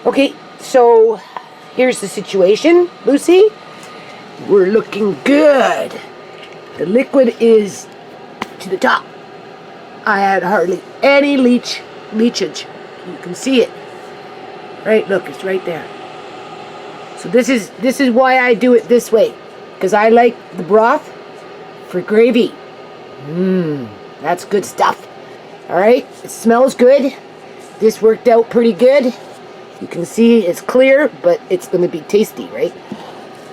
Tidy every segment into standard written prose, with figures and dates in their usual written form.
Okay, so here's the situation, Lucy. We're looking good. The liquid is to the top. I had hardly any leachage. You can see it. Right, look, it's right there. So this is why I do it this way. Because I like the broth for gravy. That's good stuff. Alright, it smells good. This worked out pretty good. You can see it's clear, but it's going to be tasty, right?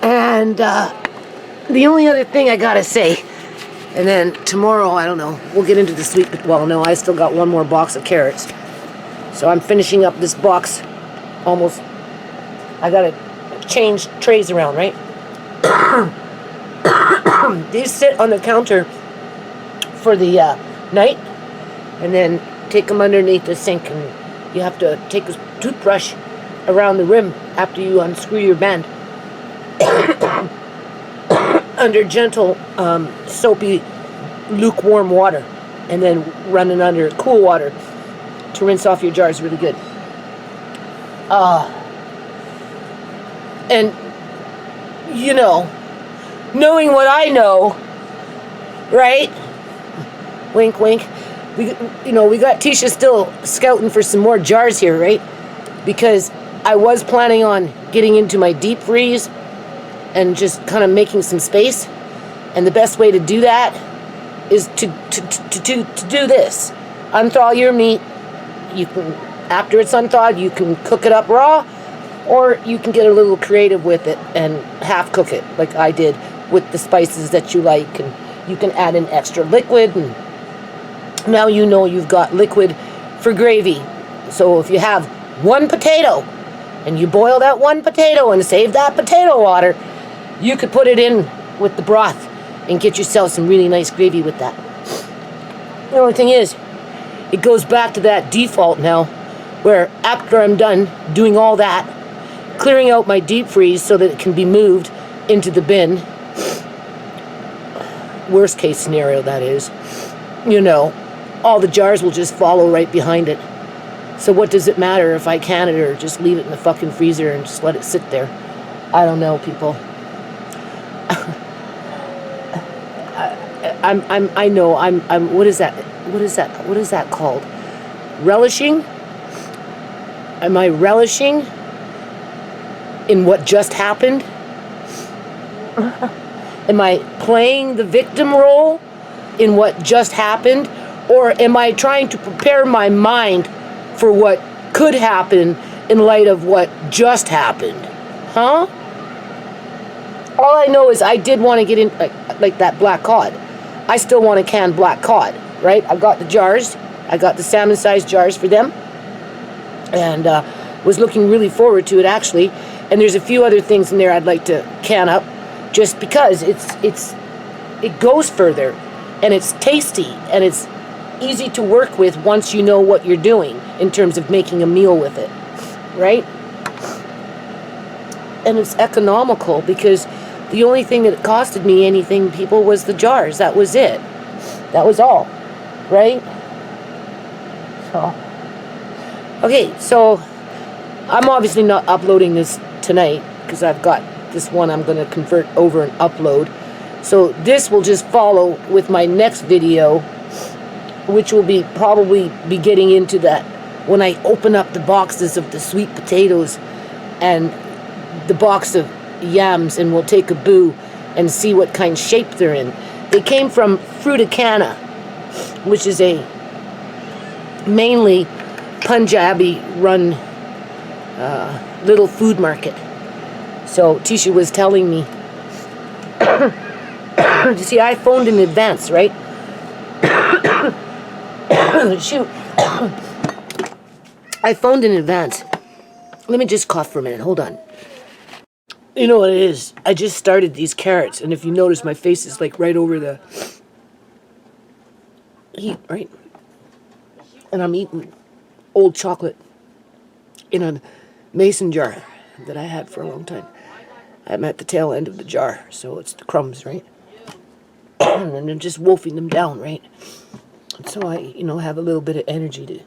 And the only other thing I gotta say, and then tomorrow, I don't know, we'll get into the sweet, well, no, I still got one more box of carrots. So I'm finishing up this box almost. I gotta change trays around, right? These sit on the counter for the night, and then take them underneath the sink, and you have to take a toothbrush around the rim after you unscrew your band under gentle soapy lukewarm water, and then running under cool water to rinse off your jars really good. And you know, knowing what I know, right? Wink, wink. We got Tisha still scouting for some more jars here, right? Because I was planning on getting into my deep freeze and just kind of making some space. And the best way to do that is to do this. Unthaw your meat. You can, after it's unthawed, you can cook it up raw, or you can get a little creative with it and half cook it, like I did, with the spices that you like, and you can add in extra liquid, and now you know you've got liquid for gravy. So if you have one potato and you boil that one potato and save that potato water, you could put it in with the broth and get yourself some really nice gravy with that. The only thing is, it goes back to that default now, where after I'm done doing all that, clearing out my deep freeze so that it can be moved into the bin, worst case scenario that is, all the jars will just follow right behind it. So what does it matter if I can it or just leave it in the fucking freezer and just let it sit there? I don't know, people. I know, what is that called? Relishing? Am I relishing in what just happened? Am I playing the victim role in what just happened? Or am I trying to prepare my mind for what could happen in light of what just happened? Huh? All I know is I did want to get in, like that black cod. I still want to can black cod, right? I've got the jars. I got the salmon-sized jars for them. And was looking really forward to it, actually. And there's a few other things in there I'd like to can up, just because it goes further, and it's tasty, and it's easy to work with once you know what you're doing in terms of making a meal with it, right? And it's economical, because the only thing that costed me anything, people, was the jars. That was it. That was all, right? So, okay, so I'm obviously not uploading this tonight, because I've got this one I'm going to convert over and upload. So this will just follow with my next video, which will be probably be getting into that when I open up the boxes of the sweet potatoes and the box of yams, and we'll take a boo and see what kind of shape they're in. They came from Fruticana, which is a mainly Punjabi run little food market. So Tisha was telling me, you see, I phoned in advance, right? Shoot. I phoned in advance. Let me just cough for a minute. Hold on. You know what it is? I just started these carrots, and if you notice, my face is like right over the heat, right? And I'm eating old chocolate in a mason jar that I had for a long time. I'm at the tail end of the jar, so it's the crumbs, right? And I'm just wolfing them down, right? So I, have a little bit of energy to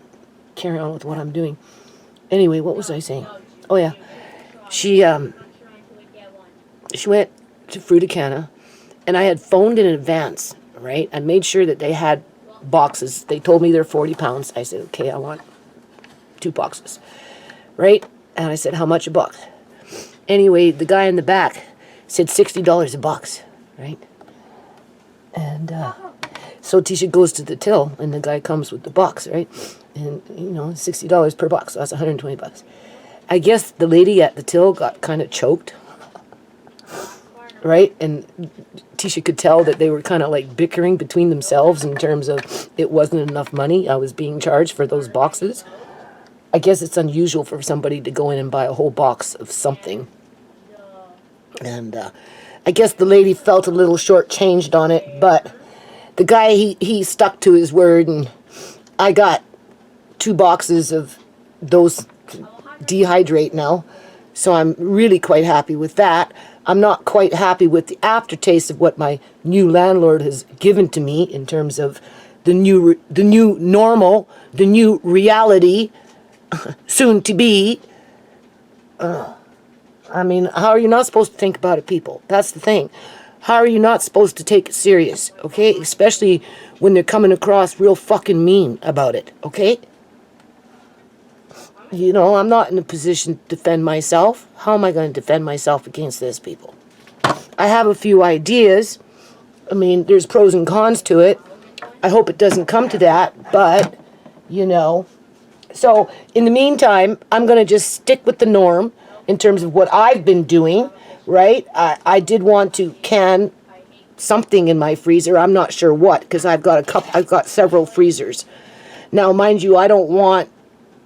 carry on with what I'm doing. Anyway, what was I saying? Oh yeah, she she went to Fruticana, and I had phoned in advance, right? I made sure that they had boxes. They told me they're 40 pounds. I said, okay, I want 2 boxes, right? And I said, how much a box? Anyway, the guy in the back said $60 a box, right? And so Tisha goes to the till, and the guy comes with the box, right? And, you know, $60 per box, so that's 120 bucks. I guess the lady at the till got kind of choked, right? And Tisha could tell that they were kind of like bickering between themselves in terms of it wasn't enough money I was being charged for those boxes. I guess it's unusual for somebody to go in and buy a whole box of something. And I guess the lady felt a little shortchanged on it, but the guy, he stuck to his word, and I got 2 boxes of those dehydrate now, so I'm really quite happy with that. I'm not quite happy with the aftertaste of what my new landlord has given to me in terms of the new normal, the new reality, soon to be. I mean, how are you not supposed to think about it, people? That's the thing. How are you not supposed to take it serious, okay? Especially when they're coming across real fucking mean about it, okay? You know, I'm not in a position to defend myself. How am I going to defend myself against this, people? I have a few ideas. I mean, there's pros and cons to it. I hope it doesn't come to that, but, you know. So, in the meantime, I'm going to just stick with the norm in terms of what I've been doing, right? I did want to can something in my freezer. I'm not sure what, because I've got several freezers. Now, mind you, I don't want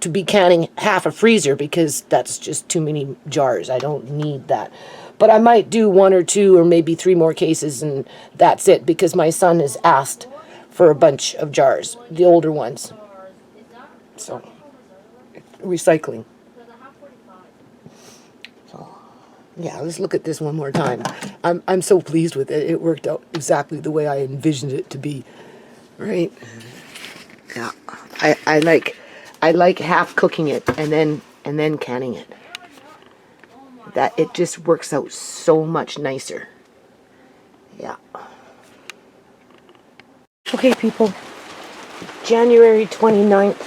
to be canning half a freezer because that's just too many jars. I don't need that. But I might do 1 or 2 or maybe 3 more cases, and that's it, because my son has asked for a bunch of jars, the older ones. So, recycling. So, yeah, let's look at this one more time. I'm so pleased with it. It worked out exactly the way I envisioned it to be. Right? Yeah. I like half cooking it and then canning it. That it just works out so much nicer. Yeah. Okay, people. January 29th,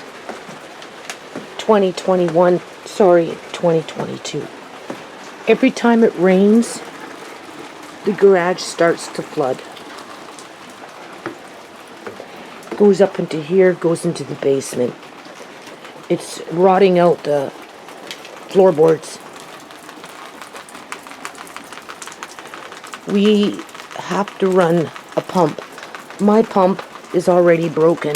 2021. Sorry, 2022. Every time it rains, the garage starts to flood. Goes up into here, goes into the basement. It's rotting out the floorboards. We have to run a pump. My pump is already broken.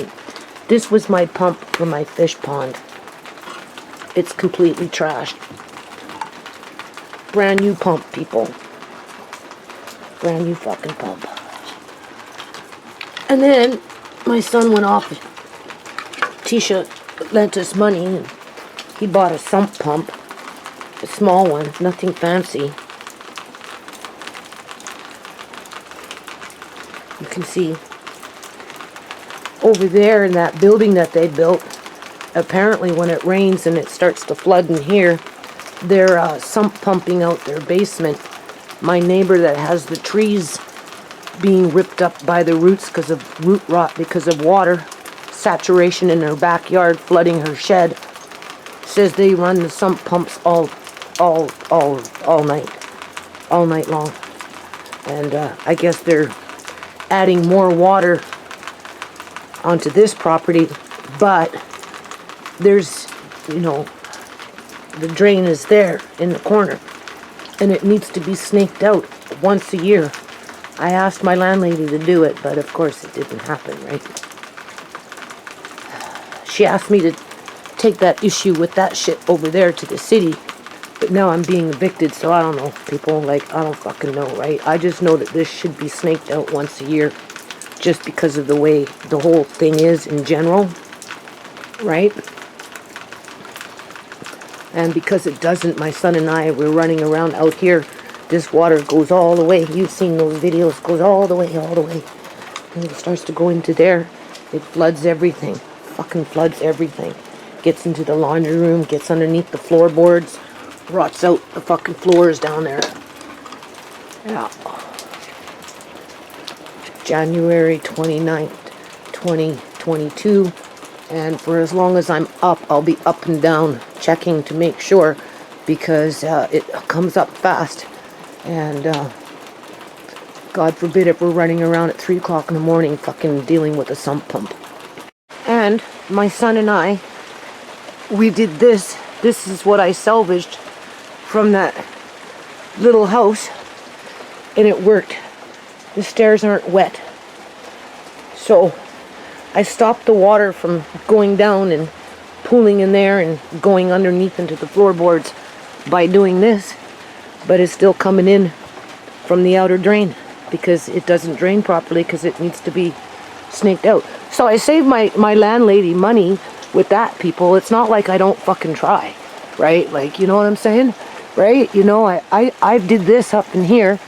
This was my pump for my fish pond. It's completely trashed. Brand new pump, people. Brand new fucking pump. And then my son went off. Tisha lent us money and he bought a sump pump. A small one, nothing fancy. You can see over there in that building that they built, apparently when it rains and it starts to flood in here, they're sump pumping out their basement. My neighbor that has the trees being ripped up by the roots because of root rot, because of water saturation in her backyard, flooding her shed, says they run the sump pumps all night long. And I guess they're adding more water onto this property, but there's, you know, the drain is there in the corner and it needs to be snaked out once a year. I asked my landlady to do it, but of course it didn't happen, right? She asked me to take that issue with that shit over there to the city, but now I'm being evicted, so I don't know, people. Like, I don't fucking know, right? I just know that this should be snaked out once a year, just because of the way the whole thing is in general, right? And because it doesn't, my son and I, we're running around out here, this water goes all the way. You've seen those videos, goes all the way. And it starts to go into there. It floods everything. Fucking floods everything. Gets into the laundry room, gets underneath the floorboards, rots out the fucking floors down there. Yeah. January 29th, 2022. And for as long as I'm up, I'll be up and down checking to make sure, because it comes up fast. And God forbid if we're running around at 3 o'clock in the morning fucking dealing with a sump pump. And my son and I, we did this. This is what I salvaged from that little house. And it worked. The stairs aren't wet. So I stopped the water from going down and pooling in there and going underneath into the floorboards by doing this. But it's still coming in from the outer drain because it doesn't drain properly because it needs to be snaked out. So I saved my landlady money with that, people. It's not like I don't fucking try, right? Like, you know what I'm saying? Right? You know, I did this up in here.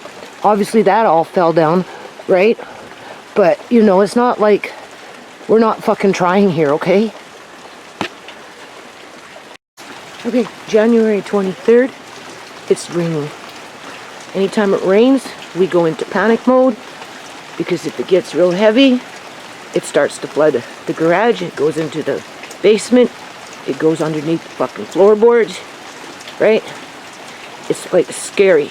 Obviously that all fell down, right? But, you know, it's not like we're not fucking trying here, okay? Okay, January 23rd, it's raining. Anytime it rains, we go into panic mode, because if it gets real heavy, it starts to flood the garage, it goes into the basement, it goes underneath the fucking floorboards, right? It's like scary.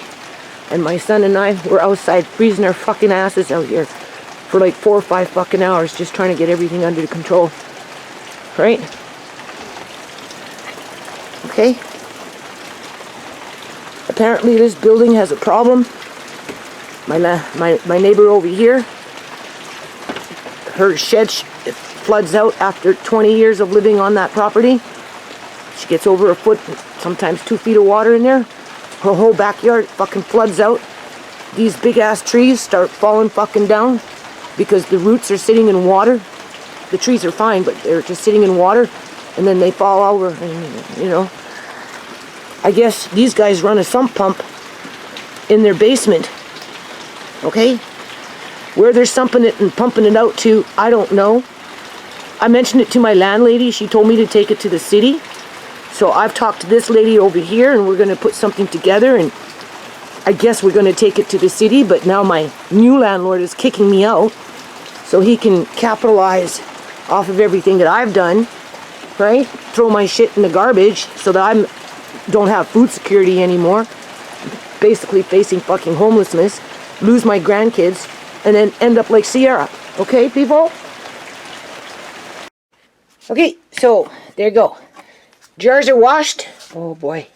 And my son and I were outside freezing our fucking asses out here for like 4 or 5 fucking hours just trying to get everything under control, right? Okay. Apparently this building has a problem. My neighbor over here, her shed floods out after 20 years of living on that property. She gets over a foot, sometimes 2 feet of water in there. Her whole backyard fucking floods out. These big ass trees start falling fucking down because the roots are sitting in water. The trees are fine, but they're just sitting in water, and then they fall over, and, you know. I guess these guys run a sump pump in their basement, okay? Where they're sumping it and pumping it out to, I don't know. I mentioned it to my landlady. She told me to take it to the city. So I've talked to this lady over here, and we're going to put something together, and I guess we're going to take it to the city, but now my new landlord is kicking me out so he can capitalize off of everything that I've done, right? Throw my shit in the garbage so that I don't have food security anymore, basically facing fucking homelessness, lose my grandkids, and then end up like Sierra. Okay, people? Okay, so there you go. Jars are washed. Oh boy.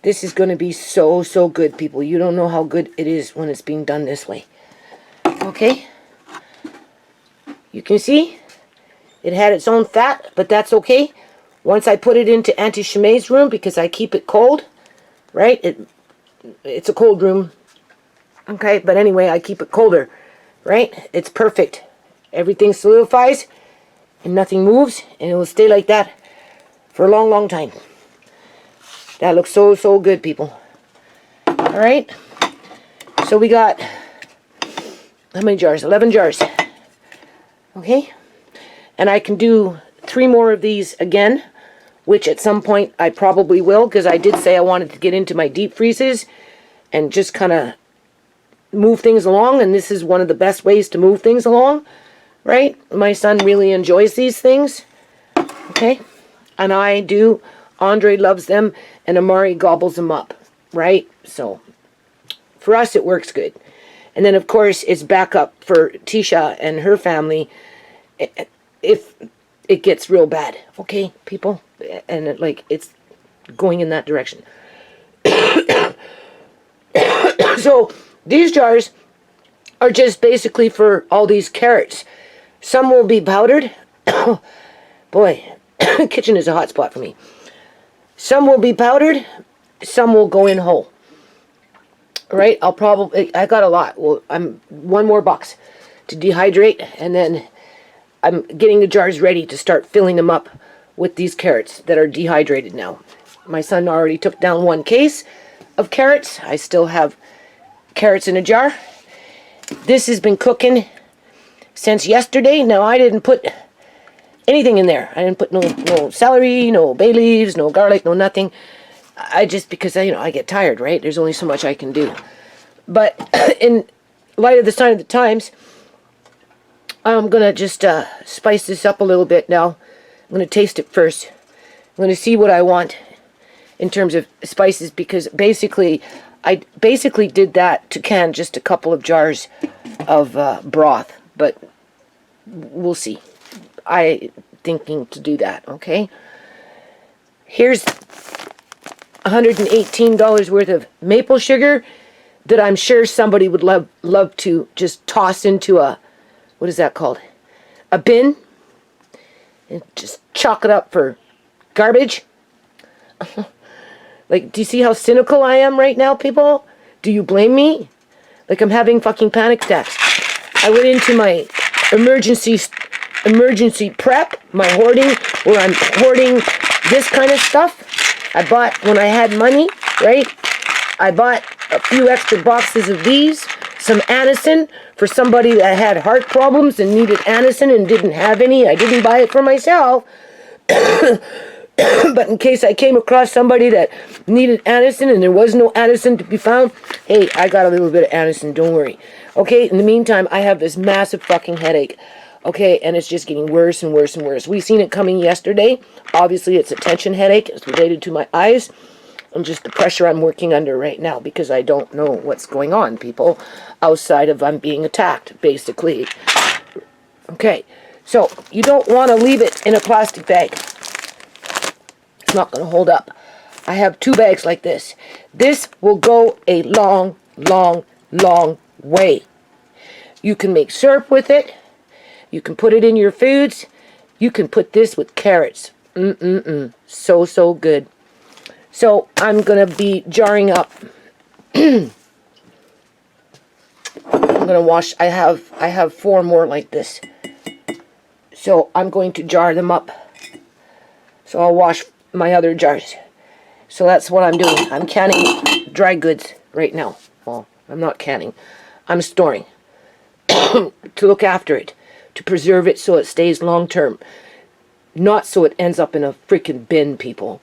This is going to be so good, people. You don't know how good it is when it's being done this way. Okay? You can see it had its own fat, but that's okay. Once I put it into Auntie Shemay's room, because I keep it cold, right? It's a cold room. Okay, but anyway, I keep it colder, right? It's perfect. Everything solidifies and nothing moves, and it will stay like that for a long time. That looks so good, people. All right. So we got, how many jars? 11 jars. Okay. And I can do 3 more of these again, which at some point I probably will, because I did say I wanted to get into my deep freezes and just kind of move things along, and this is one of the best ways to move things along, right? My son really enjoys these things. Okay. And I do. Andre loves them, and Amari gobbles them up, right? So, for us, it works good. And then, of course, it's backup for Tisha and her family if it gets real bad, okay, people? And, it's going in that direction. So, these jars are just basically for all these carrots. Some will be powdered. Boy, kitchen is a hot spot for me. Some will be powdered, some will go in whole. Right? I got a lot. Well, I'm 1 more box to dehydrate, and then I'm getting the jars ready to start filling them up with these carrots that are dehydrated now. My son already took down 1 case of carrots. I still have carrots in a jar. This has been cooking since yesterday. Now, I didn't put anything in there. I didn't put no celery, no bay leaves, no garlic, no nothing. I just, because I get tired, right? There's only so much I can do. But in light of the sign of the times, I'm going to just spice this up a little bit now. I'm going to taste it first. I'm going to see what I want in terms of spices, because I basically did that to can just a couple of jars of broth, but we'll see. I thinking to do that, okay? Here's $118 worth of maple sugar that I'm sure somebody would love to just toss into a, what is that called? A bin, and just chalk it up for garbage. Like, do you see how cynical I am right now, people? Do you blame me? Like, I'm having fucking panic attacks. I went into my emergency prep, my hoarding, where I'm hoarding this kind of stuff. I bought, when I had money, right? I bought a few extra boxes of these, some Anacin for somebody that had heart problems and needed Anacin and didn't have any. I didn't buy it for myself. But in case I came across somebody that needed Anacin and there was no Anacin to be found, hey, I got a little bit of Anacin, don't worry. Okay, in the meantime, I have this massive fucking headache. Okay, and it's just getting worse and worse and worse. We seen it coming yesterday. Obviously, it's a tension headache. It's related to my eyes and just the pressure I'm working under right now, because I don't know what's going on, people, outside of I'm being attacked, basically. Okay, so you don't want to leave it in a plastic bag. It's not going to hold up. I have 2 bags like this. This will go a long, long, long way. You can make syrup with it. You can put it in your foods. You can put this with carrots. So, so good. So I'm going to be jarring up. I'm going to wash. I have 4 more like this. So I'm going to jar them up. So I'll wash my other jars. So that's what I'm doing. I'm canning dry goods right now. Well, I'm not canning. I'm storing to look after it, to preserve it so it stays long term. Not so it ends up in a freaking bin, people.